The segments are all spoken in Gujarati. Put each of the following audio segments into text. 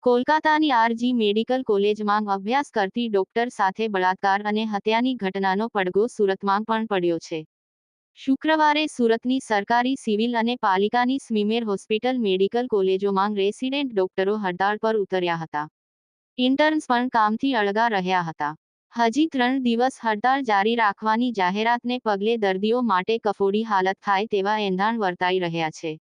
કોલકાતાની આરજી મેડિકલ કોલેજમાં અભ્યાસ કરતી ડોક્ટર સાથે બળાત્કાર અને હત્યાની ઘટનાનો પડઘો સુરતમાં પણ પડ્યો છે। શુક્રવારે સુરતની સરકારી સિવિલ અને પાલિકાની સ્મીમેર હોસ્પિટલ મેડિકલ કોલેજોમાં રેસિડેન્ટ ડોક્ટરો હડતાળ પર ઉતર્યા હતા। ઇન્ટર્ન્સ પણ કામથી અળગા રહ્યા હતા। હજી 3 દિવસ હડતાળ જારી રાખવાની જાહેરાતને પગલે દર્દીઓ માટે કફોડી હાલત થાય તેવા એંધાણ વર્તાઈ રહ્યા છે।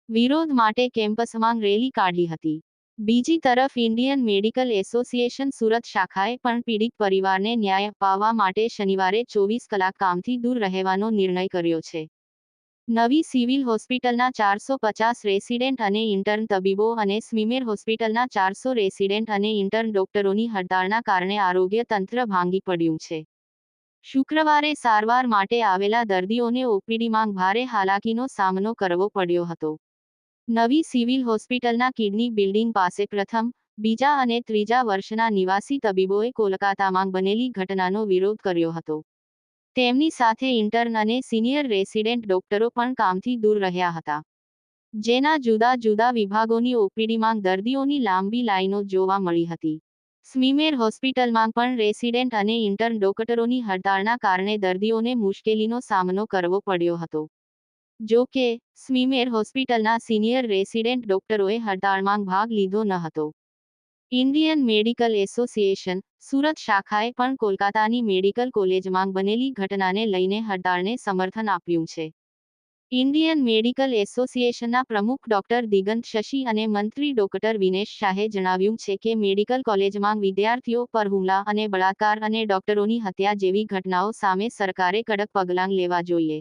વિરોધ માટે કેમ્પસમાં રેલી કાઢી હતી। બીજી તરફ ઇન્ડિયન મેડિકલ એસોસિએશન સુરત શાખાએ પણ પીડિત પરિવારને ન્યાય અપાવવા માટે શનિવારે 24 કલાક કામથી દૂર રહેવાનો નિર્ણય કર્યો છે। નવી સિવિલ હોસ્પિટલના 450 રેસિડેન્ટ અને ઇન્ટર્ન તબીબો અને સ્મીમેર હોસ્પિટલના 400 રેસિડેન્ટ અને ઇન્ટર્ન ડોક્ટરોની હડતાળના કારણે આરોગ્ય તંત્ર ભાંગી પડ્યું છે। શુક્રવારે સારવાર માટે આવેલા દર્દીઓને ઓપીડીમાં ભારે હાલાકીનો સામનો કરવો પડ્યો હતો। નવી સિવિલ હોસ્પિટલના કિડની બિલ્ડિંગ પાસે પ્રથમ, બીજા અને ત્રીજા વર્ષના નિવાસી તબીબોએ કોલકાતામાં બનેલી ઘટનાનો વિરોધ કર્યો હતો। તેમની સાથે ઇન્ટર્ન અને સિનિયર રેસિડેન્ટ ડોક્ટરો પણ કામથી દૂર રહ્યા હતા, જેના જુદા જુદા વિભાગોની ઓપીડીમાં દર્દીઓની લાંબી લાઈનો જોવા મળી હતી। સ્મીમેર હોસ્પિટલમાં પણ રેસિડેન્ટ અને ઇન્ટર્ન ડોક્ટરોની હડતાળના કારણે દર્દીઓને મુશ્કેલીનો સામનો કરવો પડ્યો હતો। જો કે, સ્મીમેર હોસ્પિટલના સિનિયર રેસિડેન્ટ ડોક્ટરોએ હડતાળમાં ભાગ લીધો ન હતો। ઇન્ડિયન મેડિકલ એસોસિએશન, સુરત શાખાએ પણ કોલકાતાની મેડિકલ કોલેજમાં બનેલી ઘટનાને લઈને હડતાળને સમર્થન આપ્યું છે। ઇન્ડિયન મેડિકલ એસોસિએશનના પ્રમુખ ડોક્ટર દિગંત શશી અને મંત્રી ડોક્ટર વિનેશ શાહે જણાવ્યું છે કે મેડિકલ કોલેજમાં વિદ્યાર્થીઓ પર હુમલા અને બળાત્કાર અને ડોક્ટરોની હત્યા જેવી ઘટનાઓ સામે સરકારે કડક પગલાં લેવા જોઈએ।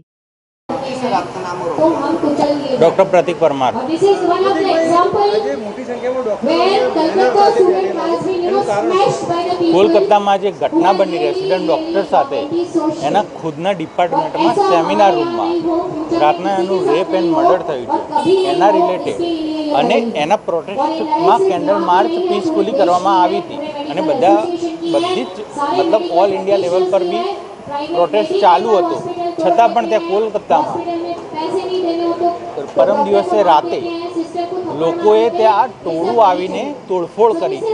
डॉक्टर प्रतीक परमार। कोलकाताમાં જે ઘટના બની રેસિડન્ટ ડૉક્ટર સાથે એના ખુદના ડિપાર્ટમેન્ટમાં સેમિનાર રૂમમાં રાતના એનું રેપ એન્ડ મર્ડર થયું છે, એના રિલેટેડ અને એના પ્રોટેસ્ટમાં કેન્ડલ માર્ચ પીસફુલી કરવામાં આવી હતી અને બધી જ મતલબ ઓલ ઇન્ડિયા લેવલ પર બી પ્રોટેસ્ટ ચાલુ હતો, છતાં પણ ત્યાં કોલકાતામાં પરમ દિવસે રાતે લોકોએ ત્યાં ટોળું આવીને તોડફોડ કરી છે।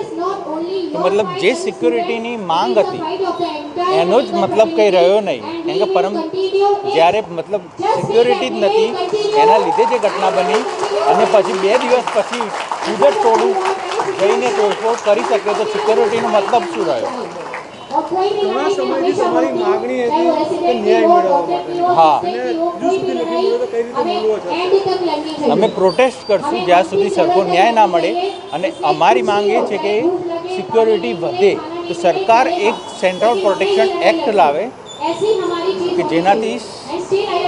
તો મતલબ જે સિક્યોરિટીની માંગ હતી એનો જ મતલબ કંઈ રહ્યો નહીં, કેમ કે જ્યારે મતલબ સિક્યોરિટી જ નથી એના લીધે જે ઘટના બની અને પછી 2 દિવસ પછી ખુદ જ ટોળું જઈને તોડફોડ કરી શકે તો સિક્યોરિટીનો મતલબ શું રહ્યો? ઘણા સમયથી તમારી માંગણી હતી કે ન્યાય મેળવવા માટે। હા, હજુ સુધી નથી મળ્યો તો કઈ રીતે મળવો છે? અમે પ્રોટેસ્ટ કરશું જ્યાં સુધી સરખો ન્યાય ના મળે અને અમારી માંગ એ છે કે સિક્યોરિટી વધે તો સરકાર એક સેન્ટ્રલ પ્રોટેક્શન એક્ટ લાવે કે જેનાથી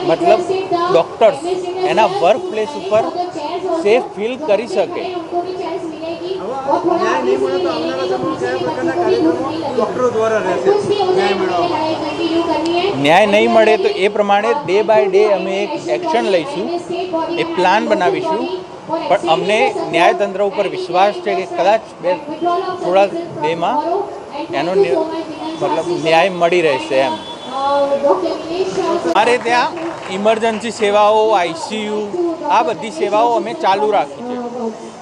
મતલબ ડૉક્ટર્સ એના વર્ક પ્લેસ ઉપર સેફ ફીલ કરી શકે। ન્યાય નહીં મળે તો આવનારા સમયમાં કયા પ્રકારના કાર્યક્રમો ડૉક્ટરો દ્વારા રહેશે ન્યાય મેળવવા માટે? ન્યાય નહીં મળે તો એ પ્રમાણે ડે બાય ડે અમે એક એક્શન લઈશું, એ પ્લાન બનાવીશું, પણ અમને ન્યાયતંત્ર ઉપર વિશ્વાસ છે કે કદાચ થોડા ડેમાં એનો મતલબ ન્યાય મળી રહેશે એમ। અમારે ત્યાં ઇમરજન્સી સેવાઓ, આઈસીયુ આ બધી સેવાઓ અમે ચાલુ રાખી છે,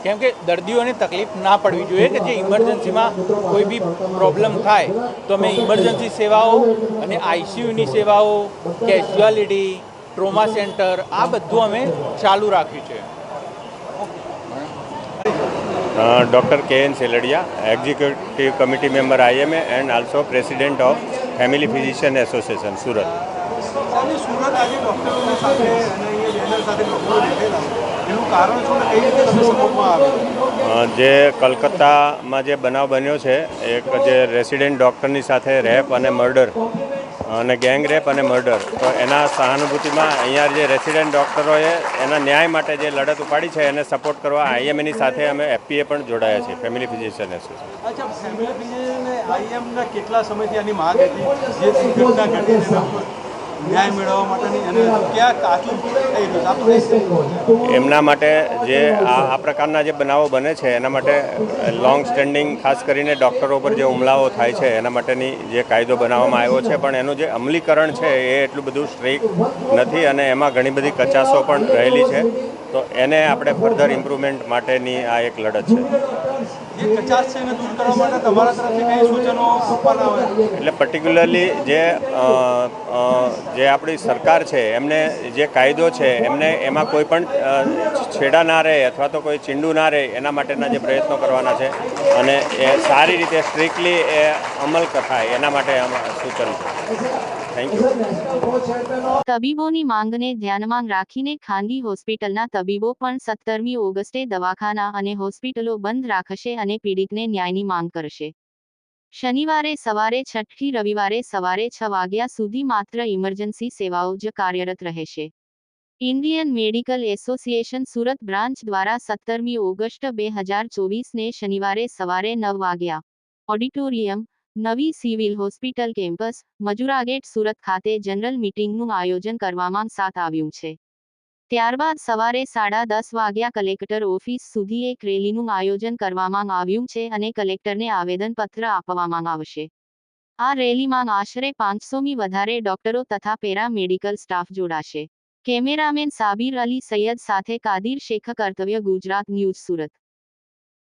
કેમ કે દર્દીઓને તકલીફ ના પડવી જોઈએ કે જે ઇમરજન્સીમાં કોઈ બી પ્રોબ્લેમ થાય તો અમે ઇમરજન્સી સેવાઓ અને આઈસીયુની સેવાઓ, કેઝ્યુઆલિટી, ટ્રોમા સેન્ટર આ બધું અમે ચાલુ રાખ્યું છે। Doctor K N. Seladiya, executive committee member IMA and also president of family physician association Surat. Surat આજે ડૉક્ટરોની સાથે અને અહીંયા બેનર સાથે ડૉક્ટરો બેઠેલા એનું કારણ શું ને કઈ રીતે તમે સપોર્ટમાં આવે? જે કલકત્તામાં જે બનાવ બન્યો છે, એક જે રેસિડેન્ટ ડૉક્ટરની સાથે રેપ અને મર્ડર અને ગેંગ રેપ અને મર્ડર, તો એના સહાનુભૂતિમાં અહીંયા જે રેસિડેન્ટ ડૉક્ટરોએ એના ન્યાય માટે જે લડત ઉપાડી છે એને સપોર્ટ કરવા IMAની સાથે અમે FPA પણ જોડાયા છીએ, ફેમિલી ફિઝિશિયન એસોસિએશન। અચ્છા, ફેમિલી ફિઝિશિયન IMના કેટલા સમયથી આની માંગ હતી જે ઘટના ઘટી એના ઉપર ન્યાય મેળવવા માટેની અને ક્યાં કાચું થઈ રહ્યું? એમના માટે જે આ પ્રકારના જે બનાવો બને છે એના માટે લોંગ સ્ટેન્ડિંગ ખાસ કરીને ડૉક્ટરો પર જે હુમલાઓ થાય છે એના માટેની જે કાયદો બનાવવામાં આવ્યો છે, પણ એનું જે અમલીકરણ છે એ એટલું બધું સ્ટ્રિક્ટ નથી અને એમાં ઘણી બધી કચાશો પણ રહેલી છે, તો એને આપણે ફર્ધર ઇમ્પ્રુવમેન્ટ માટેની આ એક લડત છે। જે કચાશ છે એને દૂર કરવા માટે તમારા તરફથી કઈ સૂચનો આપવાના હોય? એટલે પર્ટિક્યુલરલી જે આપણી સરકાર છે એમને જે કાયદો છે એમને એમાં કોઈ પણ છેડા ના રહે અથવા તો કોઈ ચીંડું ના રહે એના માટેના જે પ્રયત્નો કરવાના છે અને એ સારી રીતે સ્ટ્રિક્ટલી એ અમલ થાય એના માટે સૂચન છે. Thank you. તબીબોની માંગને ધ્યાનમાં રાખીને ખાનગી હોસ્પિટલના તબીબો પણ 17મી ઓગસ્ટે દવાખાના અને હોસ્પિટલો બંધ રાખશે અને પીડિતને ન્યાયની માંગ કરશે. શનિવારે સવારે 6 થી રવિવારે સવારે 6 વાગ્યા સુધી માત્ર ઇમરજન્સી સેવાઓ જ કાર્યરત રહેશે. Indian medical association Surat branch દ્વારા 17મી ઓગસ્ટ 2024ને શનિવારે સવારે 9 વાગ્યા ઓડિટોરિયમ, નવી સિવિલ હોસ્પિટલ કેમ્પસ, મજુરાગેટ સુરત ખાતે જનરલ મીટિંગનું આયોજન કરવામાં આવ્યું છે. ત્યારબાદ સવારે 10:30 વાગ્યા કલેક્ટર ઓફિસ સુધી એક રેલીનું આયોજન કરવામાં આવ્યું છે અને કલેક્ટરને આવેદનપત્ર આપવામાં આવશે. આ રેલીમાં આશરે 500મી વધારે ડોક્ટરો તથા પેરા મેડિકલ સ્ટાફ જોડાશે. કેમેરામેન સાબિર અલી સૈયદ સાથે કાદિર શેખ, કર્તવ્ય ગુજરાત ન્યૂઝ સુરત.